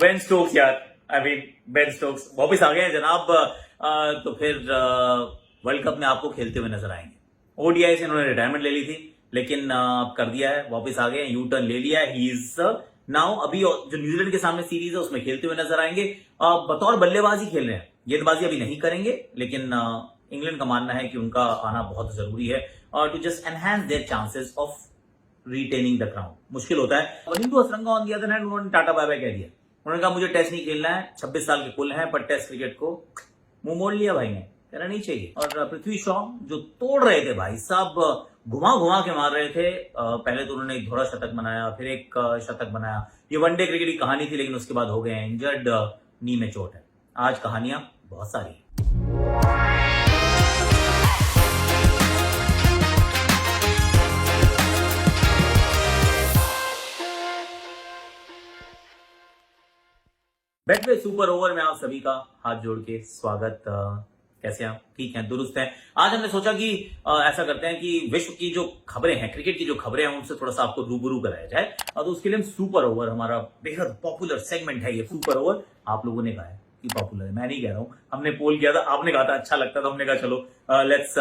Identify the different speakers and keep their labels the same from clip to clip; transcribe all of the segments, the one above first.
Speaker 1: Ben Stokes यार, Ben Stokes वापस आ गए हैं जनाब। तो फिर वर्ल्ड कप में आपको खेलते हुए नजर आएंगे। ओडीआई से इन्होंने रिटायरमेंट ले ली थी, लेकिन कर दिया है, वापस आ गए, यू टर्न ले लिया है। ही इज नाउ अभी जो न्यूजीलैंड के सामने सीरीज है उसमें खेलते हुए नजर आएंगे। बतौर बल्लेबाजी खेल रहे हैं, गेंदबाजी अभी नहीं करेंगे, लेकिन इंग्लैंड का मानना है कि उनका आना बहुत जरूरी है to just enhance their chances of retaining the crown. मुश्किल होता है। Wanindu Hasaranga on the other hand, उन्होंने टाटा बाय बाय कह दिया। उन्होंने कहा मुझे टेस्ट नहीं खेलना है, 26 साल के कुल हैं, पर टेस्ट क्रिकेट को मुंह मोड़ लिया भाई ने, कहना नहीं चाहिए। और पृथ्वी शॉ जो तोड़ रहे थे भाई साहब, घुमा घुमा के मार रहे थे। पहले तो उन्होंने एक दोहरा शतक बनाया, फिर एक शतक बनाया। ये वनडे क्रिकेट की कहानी थी, लेकिन उसके बाद हो गए इंजर्ड, नी में चोट है। आज कहानियां बहुत सारी। बेटवे सुपर ओवर में आप सभी का हाथ जोड़ के स्वागत। कैसे आप? ठीक हैं, दुरुस्त हैं। आज हमने सोचा कि ऐसा करते हैं कि विश्व की जो खबरें हैं, क्रिकेट की जो खबरें हैं, उनसे थोड़ा सा आपको रूबरू कराया जाए। तो उसके लिए हम सुपर ओवर, हमारा बेहद पॉपुलर सेगमेंट है ये सुपर ओवर। आप लोगों ने कहा है कि पॉपुलर है, मैं नहीं कह रहा हूं। हमने पोल किया था, आपने कहा था अच्छा लगता, तो हमने कहा चलो let's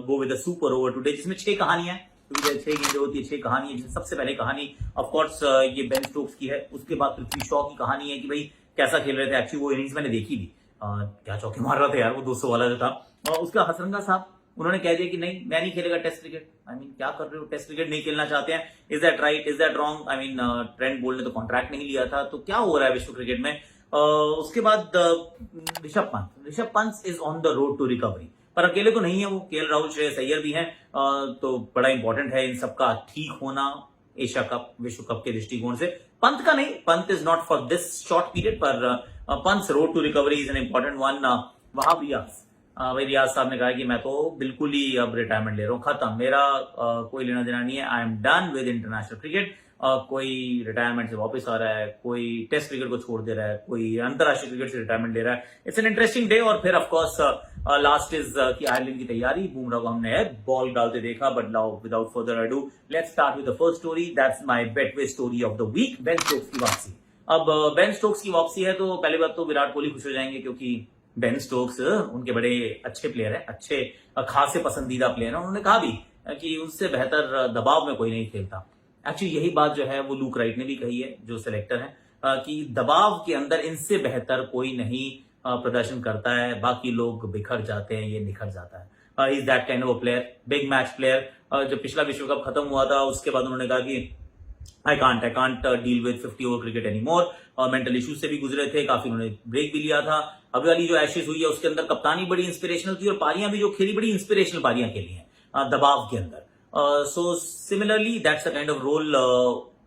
Speaker 1: go with the super over today, जिसमें 6 कहानियां, क्योंकि 6 गेंदें होती है, 6 कहानी है। सबसे पहले कहानी ऑफकोर्स ये बेन स्टोक्स की है। उसके बाद पृथ्वी शॉ की कहानी है कि भाई कैसा खेल रहे थे। एक्चुअली वो इनिंग्स मैंने देखी भी, क्या चौके मार रहा था यार वो 200 वाला जो था। और उसका हसरंगा साहब, उन्होंने कह दिया कि नहीं मैं नहीं खेलेगा टेस्ट क्रिकेट। क्या कर रहे हो, टेस्ट क्रिकेट नहीं खेलना चाहते हैं? Is that right, is that wrong? Trent Boult ने तो कॉन्ट्रैक्ट नहीं लिया था, तो क्या हो रहा है विश्व क्रिकेट में? उसके बाद Rishabh Pant is on the road to recovery, पर अकेले तो नहीं है वो, केएल राहुल, श्रेयस अय्यर भी हैं। तो बड़ा इंपॉर्टेंट है इन सबका ठीक होना एशिया कप, विश्व कप के दृष्टिकोण से। पंत का नहीं, Pant is not for this short period, पर Pant road to recovery is an important one. Wahab Riaz, भाई रियाज साहब ने कहा कि मैं तो बिल्कुल ही अब रिटायरमेंट ले रहा हूं, खत्म, मेरा कोई लेना देना नहीं है, I am done with international cricket. कोई रिटायरमेंट से वापस आ रहा है, कोई टेस्ट क्रिकेट को छोड़ दे रहा है, कोई अंतरराष्ट्रीय क्रिकेट से रिटायरमेंट ले रहा है। It's an interesting day. और फिर ऑफकोर्स लास्ट इज की आयरलैंड की तैयारी। बुमराह को हमने बॉल डालते देखा, but now without further ado let's start with the first story. That's my Betway story of the week, Ben Stokes की वापसी। अब बेन स्टोक्स की वापसी है तो पहली बात तो विराट कोहली खुश हो जाएंगे, क्योंकि बेन स्टोक्स उनके बड़े अच्छे प्लेयर हैं, अच्छे खासे पसंदीदा प्लेयर हैं। उन्होंने कहा भी कि उससे बेहतर दबाव में कोई नहीं खेलता। एक्चुअली यही बात जो है वो लूक राइट ने भी कही है, जो सिलेक्टर है, कि दबाव के अंदर इनसे बेहतर कोई नहीं प्रदर्शन करता है, बाकी लोग बिखर जाते हैं, ये निखर जाता है। Is that kind of a player, big match player. जब पिछला विश्व कप खत्म हुआ था, उसके बाद उन्होंने कहा कि I can't deal with 50 over cricket any more. Mental issues से भी गुजरे थे, काफी उन्होंने ब्रेक भी लिया था। अभी वाली जो एशेज हुई है उसके अंदर कप्तानी बड़ी इंस्पिरेशनल थी, और पारियां भी जो खेली बड़ी इंस्पिरेशनल पारियां खेली हैं दबाव के अंदर। So similarly that's the kind of role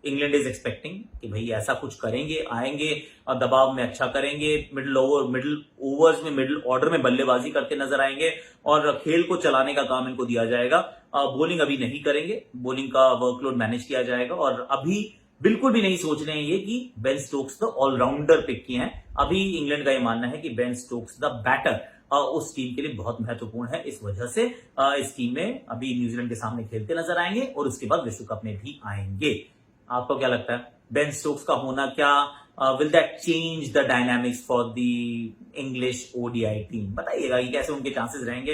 Speaker 1: England is expecting, कि भाई ऐसा कुछ करेंगे, आएंगे दबाव में अच्छा करेंगे, मिडिल ओवर्स में, मिडिल ऑर्डर में बल्लेबाजी करते नजर आएंगे, और खेल को चलाने का काम इनको दिया जाएगा। बॉलिंग अभी नहीं करेंगे, बॉलिंग का वर्कलोड मैनेज किया जाएगा। और अभी बिल्कुल भी नहीं सोच रहे हैं ये कि बेन स्टोक्स तो ऑलराउंडर पिक किए हैं। अभी इंग्लैंड का ये मानना है कि बेन स्टोक्स द बैटर उस टीम के लिए बहुत महत्वपूर्ण है। इस वजह से इस टीम में अभी न्यूजीलैंड के सामने खेलते नजर आएंगे, और उसके बाद विश्व कप में भी आएंगे। आपको क्या लगता है, बेन स्टोक्स का होना क्या will that change the dynamics for the English ODI team? बताइएगा कि कैसे उनके चांसेस रहेंगे।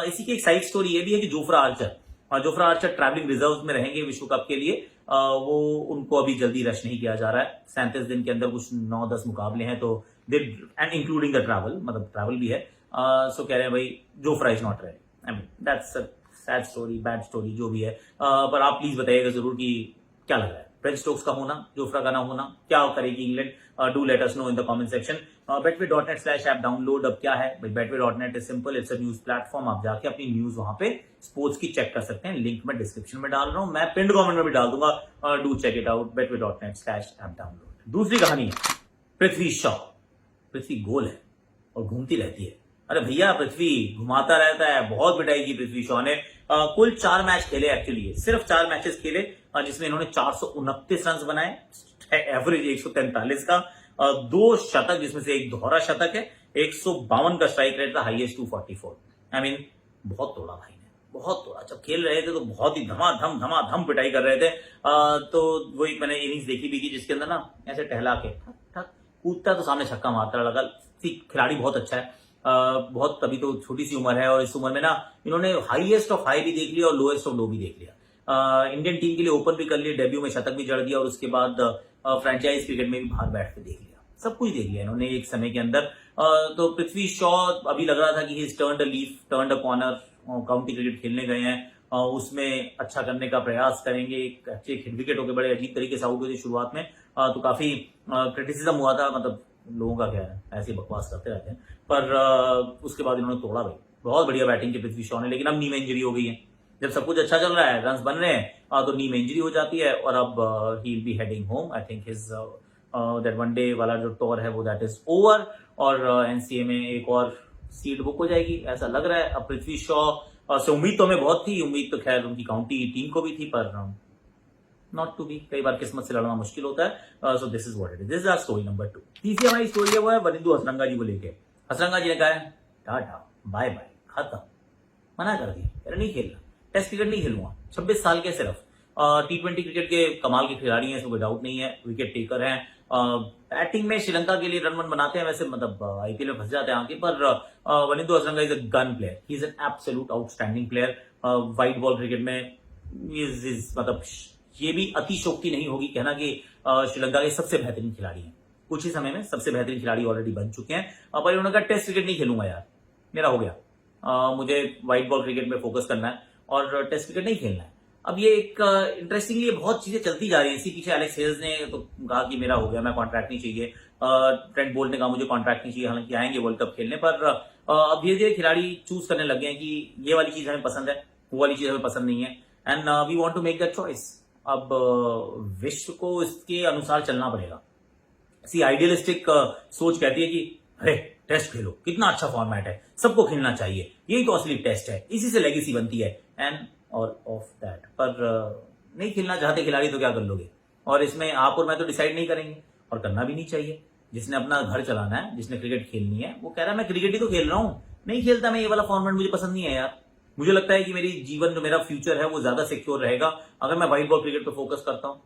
Speaker 1: इसी की एक साइड स्टोरी ये भी है कि जोफ्रा आर्चर ट्रैवलिंग रिजर्व में रहेंगे विश्व कप के लिए। वो उनको अभी जल्दी रश नहीं किया जा रहा है। 37 दिन के अंदर कुछ 9-10 मुकाबले हैं, तो एंड इंक्लूडिंग द ट्रैवल, मतलब ट्रैवल भी है। सो कह रहे हैं भाई Jofra is not ready. That's a sad story, bad story, जो भी है। पर आप प्लीज बताइएगा जरूर कि क्या लग रहा है, बेन स्टोक्स का होना, जोफ्रा का ना होना, क्या करेगी England? Do let us know in the comment section. betway.net/app download. अब क्या है भाई, betway.net is simple, it's a news platform. आप जाके अपनी न्यूज वहां पे स्पोर्ट्स की चेक कर सकते हैं। लिंक मैं डिस्क्रिप्शन में डाल रहा हूं, मैं पिंड कमेंट में भी डाल दूंगा। Do check it out, betway.net/app download. दूसरी कहानी है पृथ्वी शॉ। पृथ्वी गोल है और घूमती रहती है। अरे भैया, पृथ्वी घुमाता रहता है, बहुत पिटाई की पृथ्वी शॉ ने। कुल 4 मैच खेले, एक्चुअली सिर्फ 4 मैचेस खेले, जिसमें इन्होंने 429 रन बनाए, एवरेज 143 का, 2 शतक, जिसमें से एक दोहरा शतक है, 152 का स्ट्राइक रेट था, हाईएस्ट 244। बहुत तोड़ा भाई ने, बहुत तोड़ा। जब खेल रहे थे तो बहुत ही धमाधम पिटाई कर रहे थे। तो वही मैंने इनिंग्स देखी भी की, जिसके अंदर ना ऐसे टहला के ठक ठक कूदता है तो सामने छक्का मारता लगा। खिलाड़ी बहुत अच्छा है, बहुत, अभी तो छोटी सी उम्र है और इस उम्र में ना इन्होंने हाईएस्ट ऑफ हाई भी देख लिया और लोएस्ट ऑफ लो भी देख लिया। इंडियन टीम के लिए ओपन भी कर लिया, डेब्यू में शतक भी जड़ दिया और उसके बाद फ्रेंचाइज क्रिकेट में भी बाहर बैठ के देख लिया, सब कुछ देख लिया इन्होंने एक समय के अंदर। तो पृथ्वी शॉ अभी लग रहा था कि ही turned a leaf, turned a corner, county cricket खेलने गए हैं, उसमें अच्छा करने का प्रयास करेंगे। एक अच्छे हिट विकेट होकर बड़े अजीब तरीके से आउट हुए थे शुरुआत में, तो काफी क्रिटिसिज्म हुआ था, मतलब लोगों का क्या है, ऐसे बकवास करते रहते हैं, पर उसके बाद इन्होंने तोड़ा भाई, बहुत बढ़िया बैटिंग की पृथ्वी शॉ ने। लेकिन अब नी में इंजरी हो गई है, जब सब कुछ अच्छा चल रहा है, रन बन रहे हैं, तो नी में इंजरी हो जाती है और अब he will be heading home. I think his that one day वाला जो टूर है वो दैट इज ओवर, और एनसीए में एक और सीट बुक हो जाएगी ऐसा लग रहा है। अब पृथ्वी शॉ से उम्मीद तो हमें बहुत थी, उम्मीद तो खैर उनकी काउंटी टीम को भी थी, पर नॉट टू बी, कई बार किस्मत से लड़ना मुश्किल होता है। So this is what it is. This is our story number 2। तीसरी हमारी स्टोरी है वो है वनिंदु हसरंगा जी को लेके। हसरंगा जी ने कहा है टाटा बाय बाय, खत्म, मना कर दिया, अरे नहीं खेलना, टेस्ट क्रिकेट नहीं खेलूंगा। 26 साल के सिर्फ, T20 क्रिकेट के कमाल के खिलाड़ी हैं, इसमें कोई डाउट नहीं है, विकेट टेकर हैं, बैटिंग में श्रीलंका के लिए रन वन बनाते हैं, वैसे मतलब आईपीएल में फंस जाते हैं आके, पर Wanindu Hasaranga is a gun player, he is an absolute outstanding player. White ball cricket में मतलब ये भी अतिशोक्ति नहीं होगी कहना कि श्रीलंका के सबसे बेहतरीन खिलाड़ी हैं, कुछ ही समय में सबसे बेहतरीन खिलाड़ी ऑलरेडी बन चुके हैं। पर उन्होंने कहा टेस्ट क्रिकेट नहीं खेलूंगा यार, मेरा हो गया, मुझे व्हाइट बॉल क्रिकेट में फोकस करना है और टेस्ट क्रिकेट नहीं खेलना है। अब ये एक इंटरेस्टिंगली बहुत चीजें चलती जा रही हैं। इसी पीछे एलेक्स हेल्स ने तो कहा कि मेरा हो गया, मैं कॉन्ट्रैक्ट नहीं चाहिए, ट्रेंट बोल्ट ने कहा मुझे कॉन्ट्रैक्ट नहीं चाहिए, हालांकि आएंगे वर्ल्ड कप खेलने, पर अब धीरे धीरे खिलाड़ी चूज करने लगे हैं कि ये वाली चीज हमें पसंद है, वो वाली चीज हमें पसंद नहीं है, and we want to make that choice. अब विश्व को इसके अनुसार चलना पड़ेगा। सी आइडियलिस्टिक सोच कहती है कि अरे टेस्ट खेलो, कितना अच्छा फॉर्मेट है, सबको खेलना चाहिए, यही तो असली टेस्ट है, इसी से लेगेसी बनती है, एंड और ऑफ दैट। पर नहीं खेलना चाहते खिलाड़ी तो क्या कर लोगे, और इसमें आप और मैं तो डिसाइड नहीं करेंगे और करना भी नहीं चाहिए। जिसने अपना घर चलाना है, जिसने क्रिकेट खेलनी है, वो कह रहा है मैं क्रिकेट ही तो खेल रहा हूं, नहीं खेलता मैं ये वाला फॉर्मेट, मुझे पसंद नहीं है यार। मुझे लगता है कि मेरी जीवन जो मेरा फ्यूचर है वो ज्यादा सिक्योर रहेगा अगर मैं व्हाइट बॉल क्रिकेट पे फोकस करता हूं।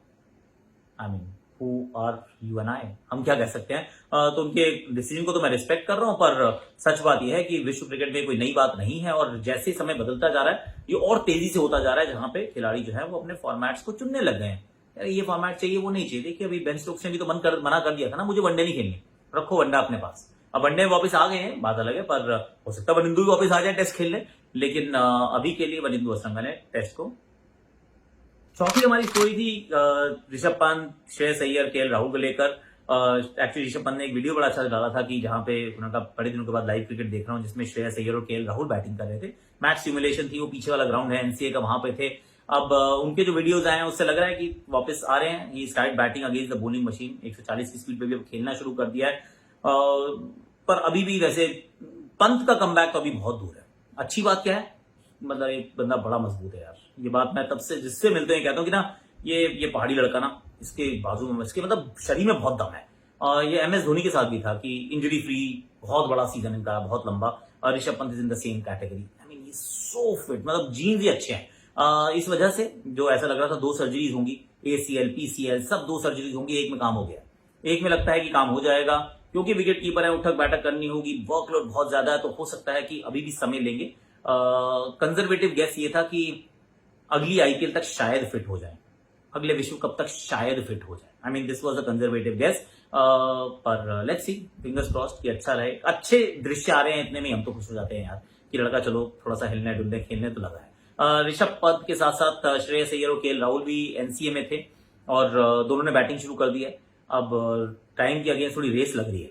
Speaker 1: I mean who are you and I, हम क्या कह सकते हैं। तो उनके डिसीजन को तो मैं रिस्पेक्ट कर रहा हूं, पर सच बात यह है कि विश्व क्रिकेट में कोई नई बात नहीं है, और जैसे समय बदलता जा रहा है ये और तेजी से होता जा रहा है, जहां पे खिलाड़ी जो है वो अपने फॉर्मेट्स को चुनने लग गए हैं। यार ये फॉर्मेट चाहिए, वो नहीं चाहिए। देखिए अभी बेन स्टोक्स ने भी तो मना कर दिया था ना, मुझे वनडे नहीं खेलनी, रखो वनडा अपने पास। अब वनडे वापस आ गए हैं, बात अलग है, पर हो सकता है वनिंदु भी वापस आ जाए टेस्ट खेलने, लेकिन अभी के लिए वनिंदु हसरंगा ने टेस्ट को। चौथी हमारी स्टोरी थी ऋषभ पंत, श्रेयस अय्यर, केएल राहुल को लेकर। एक्चुअली ऋषभ पंत ने एक वीडियो बड़ा अच्छा डाला था कि जहां पे उन्होंने कहा बड़े दिनों के बाद लाइव क्रिकेट देख रहा हूं, जिसमें श्रेयस अय्यर और केएल राहुल बैटिंग कर रहे थे। मैच सिमुलेशन थी, वो पीछे वाला ग्राउंड है एनसीए का, वहां पे थे। अब उनके जो वीडियोज आए हैं उससे लग रहा है कि वापस आ रहे हैं। He start batting against the bowling machine, 140 की स्पीड पे भी अब खेलना शुरू कर दिया है। पर अभी भी वैसे पंत का कमबैक तो अभी बहुत दूर है। अच्छी बात क्या है, मतलब एक बंदा बड़ा मजबूत है यार, ये बात मैं तब से जिससे मिलते हैं कहता हूँ कि ना ये पहाड़ी लड़का ना, इसके बाजू में, इसके मतलब शरीर में बहुत दम है। ये एमएस धोनी के साथ भी था कि इंजरी फ्री, बहुत बड़ा सीजन इनका, बहुत लंबा। और Rishabh Pant is in the same category, I mean he so fit, मतलब जीन्स भी अच्छे हैं। इस वजह से जो ऐसा लग रहा था 2 सर्जरीज होंगी, ACL PCL सब 2 सर्जरीज होंगी, एक में काम हो गया। एक में लगता है कि काम हो जाएगा, क्योंकि विकेट कीपर है, उठक बैठक करनी होगी, वर्कलोड बहुत ज्यादा है, तो हो सकता है कि अभी भी समय लेंगे। कंजर्वेटिव गेस ये था कि अगली आईपीएल तक शायद फिट हो जाए, अगले विश्व कप तक शायद फिट हो जाए। I mean this was a conservative guess, पर लेट्स सी, फिंगर्स क्रॉस्ड कि अच्छा रहे। अच्छे दृश्य आ रहे हैं, इतने में हम तो खुश हो जाते हैं यार कि लड़का चलो थोड़ा सा हिलने डुलने खेलने तो लगा है। ऋषभ पंत के साथ साथ श्रेयस अय्यर और केएल राहुल भी एनसीए में थे, और दोनों ने बैटिंग शुरू कर दी है। अब टाइम की अगेंस्ट थोड़ी रेस लग रही है,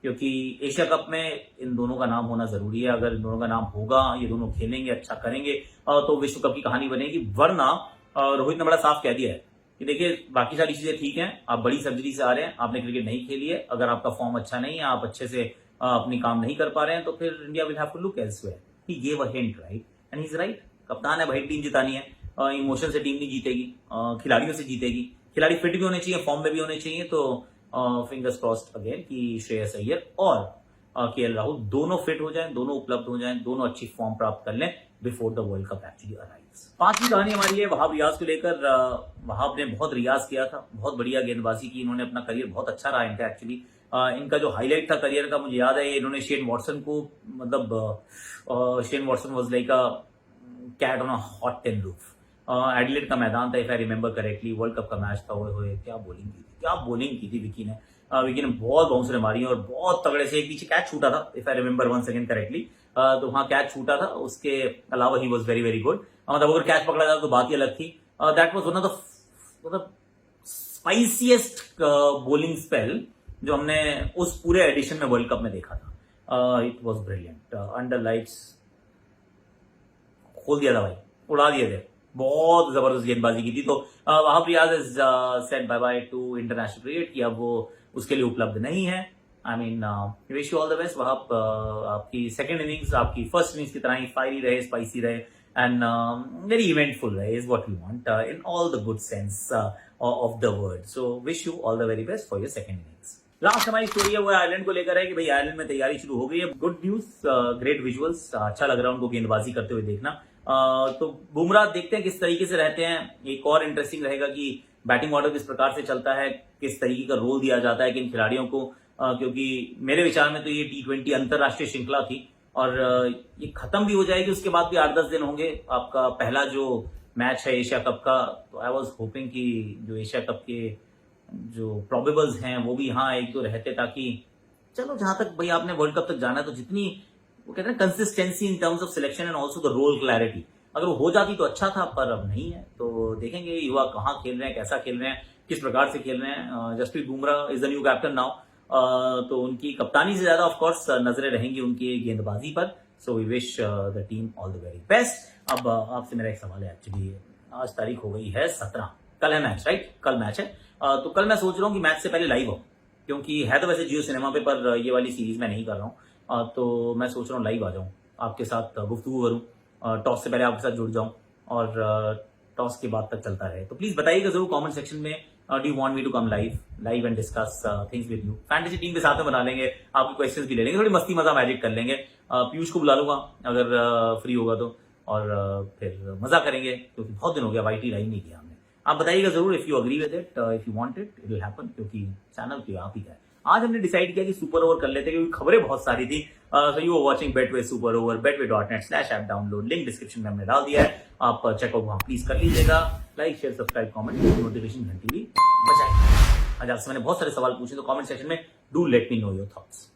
Speaker 1: क्योंकि एशिया कप में इन दोनों का नाम होना जरूरी है। अगर इन दोनों का नाम होगा, ये दोनों खेलेंगे, अच्छा करेंगे, तो विश्व कप की कहानी बनेगी। वरना रोहित ने बड़ा साफ कह दिया है कि देखिए बाकी सारी चीजें ठीक हैं, आप बड़ी सर्जरी से आ रहे हैं, आपने क्रिकेट नहीं खेली है, अगर आपका फॉर्म अच्छा नहीं है, आप अच्छे से अपनी काम नहीं कर पा रहे हैं, तो फिर India will have to look elsewhere. He gave a hint, right, and he is right. कप्तान है भाई, टीम जितानी है, इमोशन से टीम नहीं जीतेगी, खिलाड़ियों से जीतेगी। खिलाड़ी फिट भी होने चाहिए, फॉर्म में भी होने चाहिए। तो फिंगर्स क्रॉस्ड अगेन कि श्रेयस अय्यर और केएल राहुल दोनों फिट हो जाएं, दोनों उपलब्ध हो जाएं, दोनों अच्छी फॉर्म प्राप्त कर लें before the world cup actually arrives. 5वीं कहानी हमारी है वहाब रियाज को लेकर। वहाब ने बहुत रियाज किया था, बहुत बढ़िया गेंदबाजी की इन्होंने, अपना करियर बहुत अच्छा रहा इनका एक्चुअली। इनका जो हाईलाइट था करियर का मुझे याद है, इन्होंने शेन वॉटसन को, मतलब Shane Watson was like a cat on a hot tin roof. Adelaide का मैदान था, if I remember correctly, world cup का मैच था। ओए क्या बॉलिंग की थी विकी ने। विकी ने बहुत बाउंसरें मारी और बहुत तगड़े से, एक पीछे कैच छूटा था, if I remember once again correctly. तो वहां कैच छूटा था, उसके अलावा he was very very good. मतलब अगर कैच पकड़ा जाता तो बात ही अलग थी। That was one of the मतलब स्पाइसीएस्ट बॉलिंग स्पेल जो हमने उस पूरे एडिशन में वर्ल्ड कप में देखा था। It was brilliant. Under lights खोल दिया था भाई, उड़ा दिए थे, बहुत जबरदस्त गेंदबाजी की थी। तो Wahab Riaz is said bye bye to international cricket, कि अब वो उसके लिए उपलब्ध नहीं है। I mean wish you all the best Wahab. आपकी सेकंड इनिंग्स आपकी फर्स्ट इनिंग्स की तरह ही फायरी रहे, स्पाइसी रहे, एंड वेरी इवेंटफुल रहे, is what we want in all the good sense of the word. So wish you all the very best for your second innings. Last हमारी story है वो Ireland को लेकर है कि भाई आयरलैंड में तैयारी शुरू हो गई है। गुड न्यूज, ग्रेट विजुअल्स, अच्छा लग रहा है उनको गेंदबाजी करते हुए देखना। तो बुमराह देखते हैं किस तरीके से रहते हैं। एक और इंटरेस्टिंग रहेगा कि बैटिंग ऑर्डर किस प्रकार से चलता है, किस तरीके का रोल दिया जाता है किन खिलाड़ियों को, क्योंकि मेरे विचार में तो ये T20 अंतरराष्ट्रीय श्रृंखला थी और ये खत्म भी हो जाएगी, उसके बाद भी 8-10 दिन होंगे। आपका पहला जो मैच है एशिया कप का, तो आई वॉज होपिंग कि जो एशिया कप के जो प्रोबेबल्स हैं वो भी यहाँ एक दो रहते, ताकि चलो जहां तक भाई आपने वर्ल्ड कप तक जाना है तो जितनी वो कहते हैं consistency in terms of selection and also the role clarity, अगर वो हो जाती तो अच्छा था, पर अब नहीं है। तो देखेंगे युवा कहाँ खेल रहे हैं, कैसा खेल रहे हैं, किस प्रकार से खेल रहे हैं। Jasprit Bumrah is the new captain now, तो उनकी कप्तानी से ज्यादा ऑफकोर्स नजरें रहेंगी उनकी गेंदबाजी पर। So we wish the team all the very best. अब आपसे मेरा एक सवाल है, एक्चुअली आज तारीख हो गई है 17, कल है मैच, राइट? कल मैच है। तो कल मैं सोच रहा हूँ कि मैच से पहले लाइव हो, क्योंकि है तो वैसे जियो सिनेमा पे, पर ये वाली सीरीज मैं नहीं कर रहा हूँ। तो मैं सोच रहा हूँ लाइव आ जाऊँ, आपके साथ गुफ्तगू करूँ, टॉस से पहले आपके साथ जुड़ जाऊँ और टॉस के बाद तक चलता रहे। तो प्लीज बताइएगा जरूर कमेंट सेक्शन में, do you want me to come live and discuss things with you. Fantasy team के साथ में बना लेंगे, आपके क्वेश्चंस भी ले लेंगे, थोड़ी मस्ती मजा मैजिक कर लेंगे। पीयूष को बुला लूंगा अगर फ्री होगा तो, और फिर मजा करेंगे, क्योंकि बहुत दिन हो गया वाईटी लाइव नहीं किया हमने। आप बताइएगा जरूर if you agree with it, if you want it will happen, क्योंकि चैनल तो आप ही का है। आज हमने डिसाइड किया कि सुपर ओवर कर लेते हैं, क्योंकि खबरें बहुत सारी थी। So you are watching Betway super over, betway.net/app download, link description में हमने डाल दिया है, आप चेकआउट वहां प्लीज कर लीजिएगा। Like share subscribe comment, notification घंटी भी बजाइए। आज आपसे मैंने बहुत सारे सवाल पूछे, तो कमेंट सेक्शन में do let me know your thoughts.